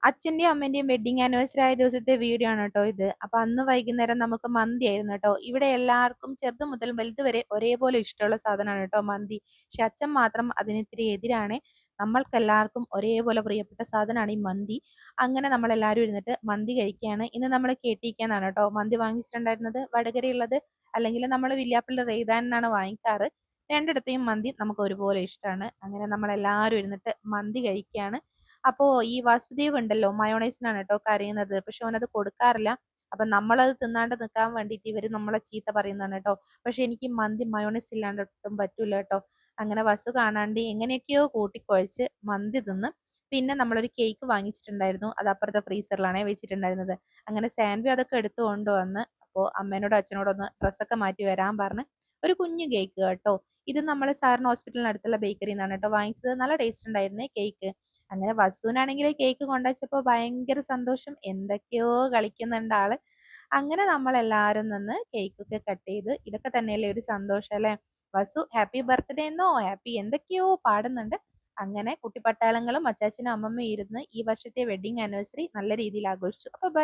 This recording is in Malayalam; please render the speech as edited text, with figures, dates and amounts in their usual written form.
അച്ഛന്റെയും അമ്മന്റെയും വെഡിങ് ആനിവേഴ്സറി ആയ ദിവസത്തെ വീഡിയോ ആണ് കേട്ടോ ഇത്. അപ്പൊ അന്ന് വൈകുന്നേരം നമുക്ക് മന്തി ആയിരുന്നു കേട്ടോ. ഇവിടെ എല്ലാവർക്കും ചെറുത് മുതൽ വലുത് വരെ ഒരേപോലെ ഇഷ്ടമുള്ള സാധനമാണ് കേട്ടോ മന്തി. പക്ഷെ അച്ഛൻ മാത്രം അതിന് ഇത്തിരി എതിരാണ്. നമ്മൾക്കെല്ലാവർക്കും ഒരേപോലെ പ്രിയപ്പെട്ട സാധനമാണ് ഈ മന്തി. അങ്ങനെ നമ്മൾ എല്ലാവരും ഇരുന്നിട്ട് മന്തി കഴിക്കുകയാണ്. ഇന്ന് നമ്മൾ കേട്ടിരിക്കാനാണ് കേട്ടോ മന്തി വാങ്ങിച്ചിട്ടുണ്ടായിരുന്നത്, വടകരയുള്ളത്. അല്ലെങ്കിൽ നമ്മൾ വില്യാപ്പള്ളി റെയ്താൻ എന്നാണ് വാങ്ങിക്കാറ്. രണ്ടിടത്തെയും മന്തി നമുക്ക് ഒരുപോലെ ഇഷ്ടമാണ്. അങ്ങനെ നമ്മൾ എല്ലാവരും ഇരുന്നിട്ട് മന്തി കഴിക്കുകയാണ്. അപ്പോ ഈ വാസുദേവ് ഉണ്ടല്ലോ മയോണൈസിനാണ് കേട്ടോ കരയുന്നത്. പക്ഷെ അവനത് കൊടുക്കാറില്ല. അപ്പൊ നമ്മളത് തിന്നാണ്ട് നിൽക്കാൻ വേണ്ടിയിട്ട് ഇവര് നമ്മളെ ചീത്ത പറയുന്നതാണ് കേട്ടോ. പക്ഷെ എനിക്ക് മന്തി മയോണൈസ് ഇല്ലാണ്ട് ഒട്ടും പറ്റൂല കേട്ടോ. അങ്ങനെ വസു കാണാണ്ട് എങ്ങനെയൊക്കെയോ കൂട്ടിക്കുഴച്ച് മന്തി തിന്ന്. പിന്നെ നമ്മളൊരു കേക്ക് വാങ്ങിച്ചിട്ടുണ്ടായിരുന്നു. അത് അപ്പുറത്തെ ഫ്രീസറിലാണേ വെച്ചിട്ടുണ്ടായിരുന്നത്. അങ്ങനെ സാൻഡ്വി അതൊക്കെ എടുത്തു കൊണ്ടുവന്ന് അപ്പോൾ അമ്മേനോടും അച്ഛനോടും ഒന്ന് ഡ്രസ്സൊക്കെ മാറ്റി വരാൻ പറഞ്ഞ് ഒരു കുഞ്ഞു കേക്ക് കേട്ടോ. ഇത് നമ്മൾ സാറിന് ഹോസ്പിറ്റലിന് അടുത്തുള്ള ബേക്കറിയിൽ നിന്നാണ് കേട്ടോ വാങ്ങിച്ചത്. നല്ല ടേസ്റ്റ് ഉണ്ടായിരുന്നേ കേക്ക്. അങ്ങനെ വസുവിനാണെങ്കിൽ കേക്ക് കൊണ്ടുവച്ചപ്പോൾ ഭയങ്കര സന്തോഷം, എന്തൊക്കെയോ കളിക്കുന്നുണ്ട് ആള്. അങ്ങനെ നമ്മൾ എല്ലാവരും നിന്ന് കേക്കൊക്കെ കട്ട് ചെയ്ത്, ഇതൊക്കെ തന്നെയല്ലേ ഒരു സന്തോഷം അല്ലെ. വസു ഹാപ്പി ബർത്ത്ഡേ എന്നോ ഹാപ്പി എന്തൊക്കെയോ പാടുന്നുണ്ട്. അങ്ങനെ കുട്ടിപ്പട്ടാളങ്ങളും അച്ചാച്ചനും അമ്മമ്മയും ഇരുന്ന് ഈ വർഷത്തെ വെഡിങ് ആനിവേഴ്സറി നല്ല രീതിയിൽ ആഘോഷിച്ചു. അപ്പൊ ബൈ.